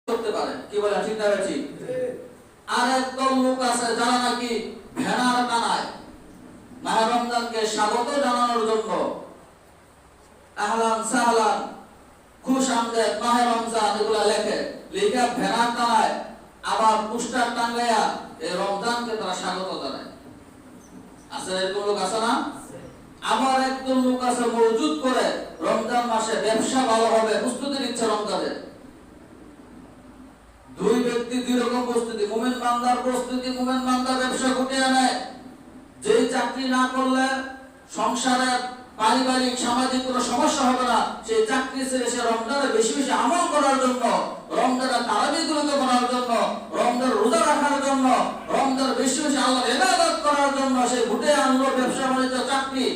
করতে পারে। কি বলে ঠিক না ঠিক? আর একদল লোক আছে যারা নাকি ভেড়ার টানায় মাহে রমজানকে স্বাগত জানানোর জন্য আহলান সাহলান খুশ আমদেদ মাহে রমজান এগুলা লেখে ভেড়ার টানায় আবার পোস্টার টাঙ্গাইয়া এই রমজানকে তারা স্বাগত জানায়। আছে এরকম লোক আছে না? আবার একদল লোক আছে মজুদ করে রমজান মাসে ব্যবসা ভালো হবে প্রস্তুতি নিচ্ছে রমজানের। দুই ব্যক্তি দুই রকম প্রস্তুতি। মুমিন বান্দার প্রস্তুতি, মুমিন বান্দা ব্যবসা গুটিয়ে নেয়। যেই চাকরি না করলে সংসারে পারিবারিক সামাজিক কোনো সমস্যা হবে না, সেই চাকরি ছেড়ে সে রমজানে বেশি বেশি আমল করার জন্য, রমজানের তারাবিগুলোকে করার জন্য, রমজান রোজা রাখার জন্য, রমজান বেশি বেশি আল্লাহর ইবাদত করার জন্য সে গুটিয়ে আনলো ব্যবসা বাণিজ্য চাকরি।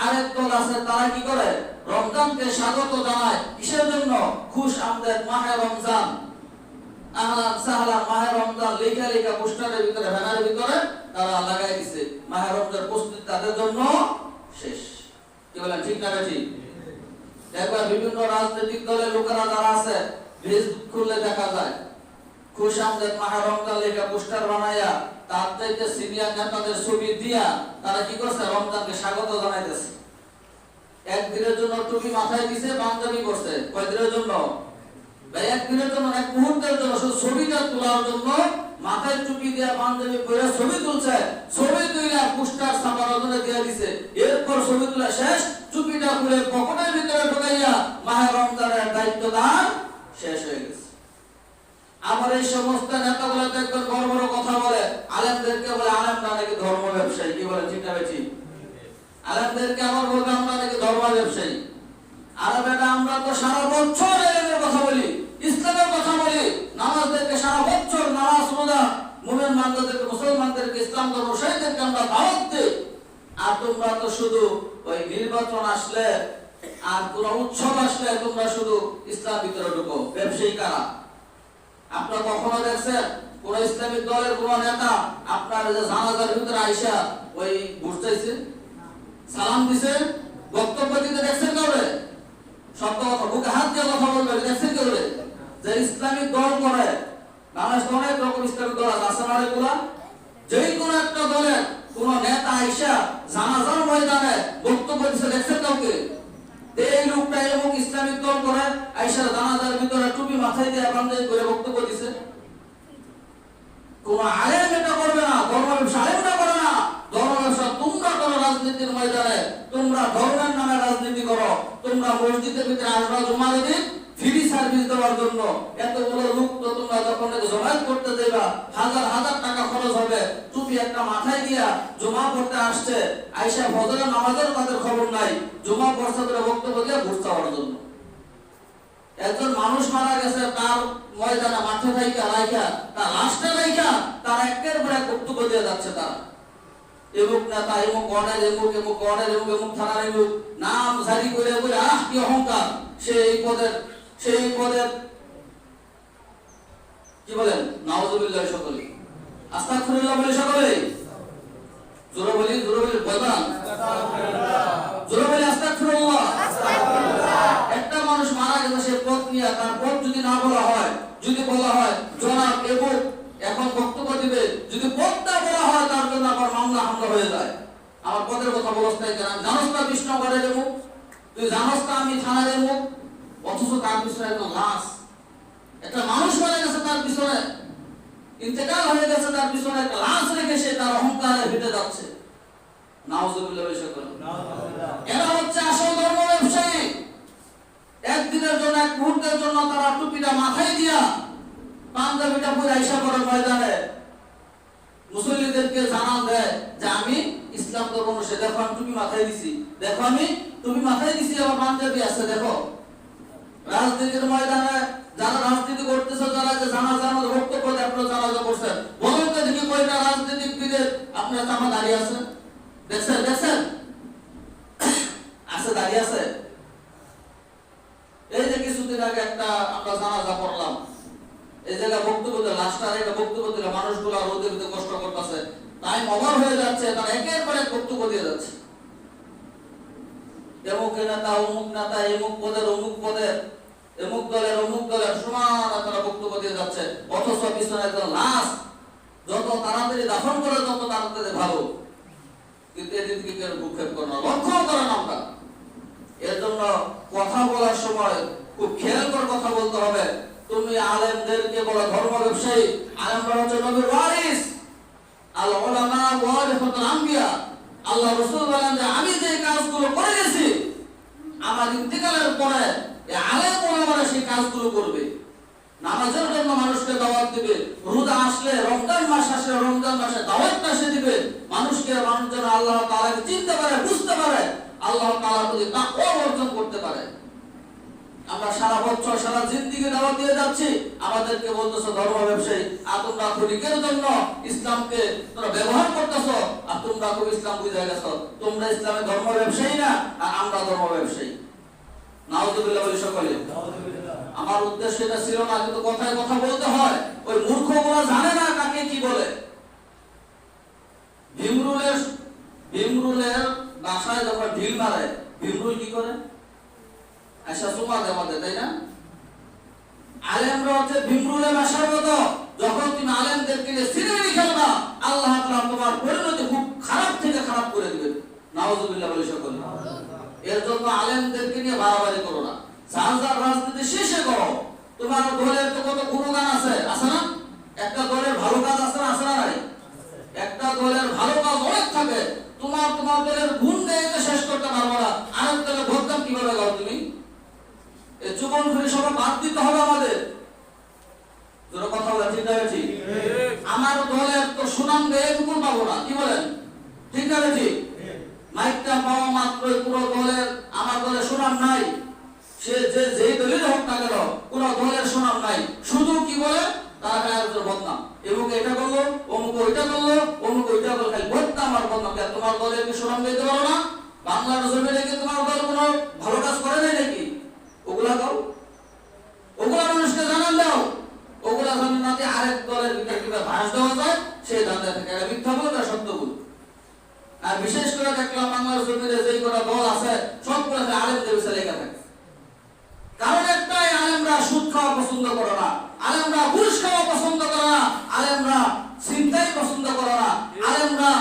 আরেক দল আছে তারা কি করে রমজানকে স্বাগত জানায়। কিসের জন্য? খুশ আমদেদ মাহে রমজান, আহলান সাহলান মাহে রমজান লেখা লেখা পোস্টারের ভিতরে ব্যানারের ভিতরে তারা লাগাই দিছে। মাহে রমজান প্রস্তুতি তাদের জন্য শেষ। কি বলেন ঠিক না ঠিক? একবার বিভিন্ন রাজনৈতিক দলের লোকেরা যারা আছে ফেসবুক খুললে দেখা যায় খুশ আমদেদ মাহে রমজান লেখা পোস্টার বানাইয়া তার চাইতে সিনিয়র নেতাদের ছবি দিয়া তারা কি করছে রমজানকে স্বাগত জানাইতেছে। একদিনের জন্য টুপি মাথায় দিছে, পাঞ্জাবি করছে। কয়দিনের জন্য? একদিনের জন্য, এক মুহূর্তের জন্য শুধু ছবিটা তোলার জন্য মাথায় টুপি দিয়ে পাঞ্জাবি পরে ছবি তুলছে। ছবি তুলে পোস্টার ছাপানোর জন্য দিয়ে দিছে। এরপর ছবি তোলা শেষ, টুপিটা খুলে পকেটের ভিতরে ঢুকাইয়া মাহে রমজানের দায়িত্বদান শেষ হয়ে গেছে। আমার এই সমস্ত নেতাগুলো দেখবেন বড় বড় কথা বলে, আলেমদেরকে বলে আলেমরা নাকি ধর্ম ব্যবসায়ী। কি বলে ঠিক না ঠিক? আলেমদেরকে আবার বলবে আমরা নাকি ধর্ম ব্যবসায়ী। আর বেটা আমরা তো সারা বছর এলেমের কথা বলি, ইসলামের কথা বলি, নামাজদেরকে সারা বছর নামাজ রোজা মুমিন বান্দাদেরকে মুসলমানদেরকে ইসলাম ধর্ম শহীদদেরকে আমরা দাওয়াত দিই। আর তোমরা তো শুধু ওই নির্বাচন আসলে আর কোন উৎসব আসলে তোমরা শুধু ইসলাম ভিতরে ঢুকো। ব্যবসায়ী কারা? আপনারা কখনো দেখছেন কোন ইসলামিক দলের কোন নেতা আপনার যে জানাজার ভিতরে আইসা ওই বুঝতেছে সালাম দিছে বক্তব্য দিতে দেখছেন কাউরে? সত্য কথা বুকে হাত দিয়ে কথা বলবে দেখছেন কাউরে? যে ইসলামিক দল করে বাংলাদেশে অনেক রকম ইসলামিক দল আছে না এগুলা। যেই কোন একটা দলের কোন নেতা আইসা জানাজার ময়দানে বক্তব্য দিছে দেখছেন কাউকে? এই লোকটা এরকম ইসলামিক দল করে আইসা জানাজার ভিতরে টুপি মাথায় দিয়ে পাঞ্জাবি করে বক্তব্য দিছে। কোন আলেম এটা করবে না, ধর্ম ব্যবসা আলেমটা করে না। ধর্ম ব্যবসা তোমরা করো রাজনীতির ময়দানে, তোমরা ধর্মের নামে রাজনীতি করো। তোমরা মসজিদের ভিতরে আসবা জুমার দিন ফ্রি সার্ভিস দেওয়ার জন্য। এতগুলো লোক তো তোমরা যখন জমায়েত করতে দেবা হাজার হাজার টাকা খরচ হবে। টুপি একটা মাথায় দিয়া জমা পড়তে আসছে, আইসা ফজরের নামাজের তাদের খবর নাই, জমা পড়ছে করে বক্তব্য দিয়ে ঘুষ চাওয়ার জন্য। একজন মানুষ মারা গেছে তার ময়দানে মাঠে রাইখা রাইখা তার লাশটা রাইখা তার একের পর এক বক্তব্য দিয়ে যাচ্ছে। তারা এমুক নেতা, এমুক ওয়ার্ডের, এমুক এমুক ওয়ার্ডের, এমুক এমুক থানার এমুক নাম জারি করে বলে কি অহংকার। সেই পদের কি বলেন? নাউযুবিল্লাহ সকলে, আস্তাগফিরুল্লাহ বলে সকলে। জোরে বলি বলবান জোরে বলি আস্তাগফিরুল্লাহ। একটা মানুষ মারা গেছে সে পদ নিয়ে, তার পদ যদি না বলা হয়, যদি বলা হয় জনাব এবং এখন বক্তব্য দিবে, যদি পদটা বলা হয় তার জন্য আবার মামলা হামলা হয়ে যায়। আমার পদের কথা বলছ নাই কেন? জানোস না কৃষ্ণগড়ের মুখ, তুই জানোস না আমি থানার মুখ, অথচ তার পিছনে একজন লাশ, একটা মানুষ মারা গেছে তার পিছনে, ইন্তেকাল হয়ে গেছে তার পিছনে একটা লাশ রেখে সে তার অহংকারে হেঁটে যাচ্ছে। নাউযুবিল্লাহ এরা হচ্ছে আসল ধর্ম ব্যবসায়ী। একদিনের জন্য, এক মুহূর্তের জন্য তারা টুপিটা মাথায় দিয়া পাঞ্জাবিটা পরে আইসা করে ময়দানে মুসল্লিদেরকে জানান দেয় যে আমি ইসলাম ধর্ম সে দেখো আমি টুপি মাথায় দিছি, দেখো আমি টুপি মাথায় দিছি, আমার পাঞ্জাবি আছে দেখো। রাজনীতির ময়দানে যারা রাজনীতি করতেছে, যারা যে জানাজার মধ্যে বক্তব্য দেয়, আপনারা জানাজা করছেন, বলুন তো দেখি কয়টা রাজনীতিবিদের আপনার জামা দাঁড়িয়ে আছে? দেখছেন আছে দাঁড়িয়ে আছে? এই যে কিছুদিন আগে একটা আমরা জানাজা করলাম, এই জায়গা বক্তব্য দিলে লাস্টার একটা বক্তব্য দিলে মানুষগুলো রোদের ভিতরে কষ্ট করতেছে, তাই অবাক হয়ে যাচ্ছে, তারা একের পর এক বক্তব্য দিয়ে যাচ্ছে। এমুক নেতা, অমুক নেতা, এমুক পদের, অমুক পদের, অমুক দলের সমান তারা বক্তব্য দিয়ে যাচ্ছে, অথচ পিছনে একজন লাশ, যত তাড়াতাড়ি দাফন করে তত তাড়াতাড়ি ভালো, কিন্তু এদিকে কেউ ভূক্ষেপ করে না, লক্ষ্য করেন আমরা। এর জন্য কথা বলার সময় খুব খেয়াল করে কথা বলতে হবে। তুমি আলেমদেরকে বলো ধর্ম ব্যবসায়ী, আলেমরা হচ্ছে নবীর ওয়ারিস, আল উলামা ওয়ারিসাতুল আম্বিয়া। আল্লাহ রাসূল বলেন যে আমি যে কাজগুলো করে গেছি আমার ইন্তেকালের পরে এই আলেম ওলামারা সেই কাজগুলো করবে। নামাজের জন্য মানুষকে দাওয়াত দিবে, রোজা আসলে রমজান মাস আসলে রমজান মাসে দাওয়াতটা সে দিবে, মানুষ যেন আল্লাহ তাআলাকে চিনতে পারে, বুঝতে পারে, আল্লাহ তাআলার প্রতি তাকওয়া অর্জন করতে পারে। আমরা সারা বছর সারা জিন্দেগি দাওয়াত দিয়ে যাচ্ছি, আমাদেরকে বলতেছো ধর্ম ব্যবসায়ী, আর তোমরা ক্ষণিকের জন্য ইসলামকে তোমরা ব্যবহার করতেছো, আর তোমরা খুব ইসলাম বুঝে গেছো, তোমরা ইসলামের ধর্ম ব্যবসায়ী না, আর আমরা ধর্ম ব্যবসায়ী। নাউযুবিল্লাহ বলি সকলে। আমার উদ্দেশ্য এটা ছিল না, কিন্তু কথায় কথা বলতে হয়। ওই মূর্খগুলো জানে না কাকে কি বলে। ভীমরুলের বাসায় যখন ঢিল মারে, ভীমরুল কি করে? আচ্ছা সুমা দেয় আমাদের, তাই না? আলেমরা হচ্ছে ভীমরুলের বাসার মতো। যখন তুমি আলেমদেরকে নিয়ে সিনেমিনি খেলবা, আল্লাহ তাআলা তোমার পরিণতি খুব খারাপ থেকে খারাপ করে দিবেন। নাউযুবিল্লাহ বলি সকলে। এর জন্য আলেমদেরকে নিয়ে বাড়াবাড়ি করো না, যার রাজনীতি শেষে করো। তোমার দলের তো কত গুণগান আছে না? একটা দলের ভালো কাজ আছে না নাই? একটা দলের ভালো কাজ অনেক থাকে, তোমার দলের গুণ দিয়ে শেষ করতে পারবো না। আরেক দলের ভোটদান কিভাবে গাও তুমি? এই চুপন ঘুরে সবাই বাদ দিতে হবে আমাদের। যারা কথা বলে ঠিক আছে ঠিক, আমার দলের তো সুনাম দেয় গুণ পাবো না, কি বলেন? ঠিক আছে ঠিক। মাইকটা পাওয়া মাত্রই পুরো দলের, আমার দলের সুনাম নাই, সে যে দলের হোক না কেন কোন দলের সুনাম নাই, শুধু কি বলে তারা বদনাম, এবং এটা করলো অমুক, ওইটা করলো অমুক, ওইটা করলো, খালি বদনাম আর বদনাম। তোমার দলের কি সুনাম দিতে পারো না? বাংলার জমিনে কি তোমার দল কোনো ভালো কাজ করে নাই নাকি? ওগুলা দাও, ওগুলা মানুষকে জানান দাও। ওগুলা জানান না দিয়ে আরেক দলের ভিতরে কিভাবে ভাস দেওয়া যায় সেই ধান্দা থেকে এটা মিথ্যা বলে তার সত্য বলে। আর বিশেষ করে দেখলাম বাংলার জমিনে যেই কোনো দল আছে সবগুলো আলেমদের বিষয়ে লেখা থাকে। কারণ একটাই, আলেমরা সুদ খাওয়া পছন্দ করে না, আলেমরা ঘুষ খাওয়া পছন্দ করে না, আলেমরা ছিনতাই পছন্দ করে না, আলেমরা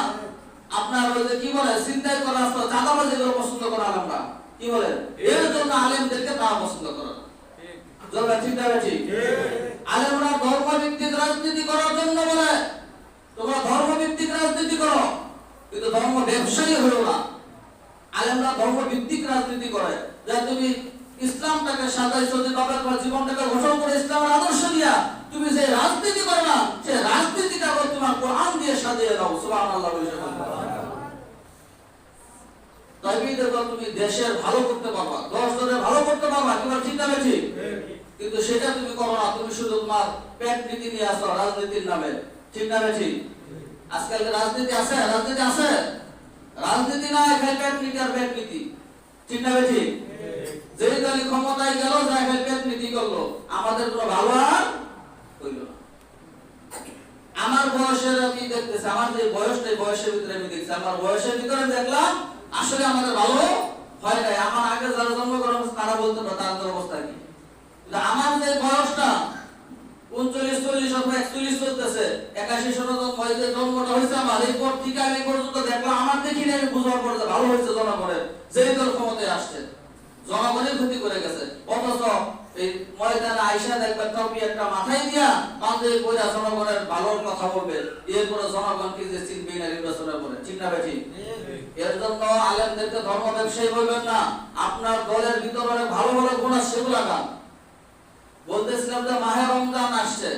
আপনার ওই যে কি বলে ছিনতাই করা, চাঁদাবাজি এগুলো পছন্দ করে আলেমরা, কি বলে? এর জন্য আলেমদেরকে তারা পছন্দ করে না। ঠিক। আলেমরা ধর্মভিত্তিক রাজনীতি করার জন্য বলে তোমরা ধর্মভিত্তিক রাজনীতি করো, কিন্তু ধর্ম ব্যবসায়ী হলো না। আলেমরা ধর্মভিত্তিক রাজনীতি করে, যা তুমি ইসলামটাকে সাজাইছো, যেভাবে তোমার জীবনটাকে ঘোষণা করে ইসলামের আদর্শ দিয়া তুমি যে রাজনীতি করো না, সেই রাজনীতিটা তোমার কোরআন দিয়ে সাজিয়ে দাও। সুবহানাল্লাহ। তবেই দেখো তুমি দেশের ভালো করতে পারবা, 10 জনের ভালো করতে পারবা, তোমার ঠিক না ঠিক? কিন্তু সেটা তুমি করো না, তুমি শুধু তোমার পেট নীতি নিয়ে আসো রাজনীতির নামে, ঠিক না ঠিক? আজকাল রাজনীতি আছে, রাজনীতি না, খালি পেট নীতি আর পেট নীতি, ঠিক না ঠিক? যেই দলই ক্ষমতায় গেল, যাই খালি পেট নীতি করলো, আমাদের কোনো ভালো আর হইল না। আমার বয়সের আমি দেখতেছি, আমার যে বয়সটা, বয়সের ভিতরে আমি দেখছি, আমার বয়সের ভিতরে দেখলাম আসলে আমাদের ভালো হয় নাই। আমার আগে যারা জন্মগ্রহণ তারা বলতে পারে তাদের অবস্থা কি। আমার যে বয়সটা 39, 40 অথবা 41 চলতেছে, 81 সনে জন্মটা হয়েছে আমার, এই পর থেকে আমি পর্যন্ত দেখলাম, আমার দেখিনি আমি বুঝার পর ভালো হয়েছে জনগণের, যেই দল ক্ষমতায় আসছে জনগণের ক্ষতি করে গেছে। অথচ এই ময়দানে আইসা দেখবেন টপি একটা মাথায় দিয়া পাঞ্জাবি পয়রা জনগণের ভালোর কথা বলবে, এরপরে জনগণকে যে চিনবে না নির্বাচনের পরে, ঠিক না বেঠি? এর জন্য আলেমদেরকে ধর্ম ব্যবসায়ী বলবেন না। আপনার দলের ভিতরে ভালো ভালো গুণ আছে সেগুলা গান। বলতেছিলাম যে মাহে রমজান আসছে,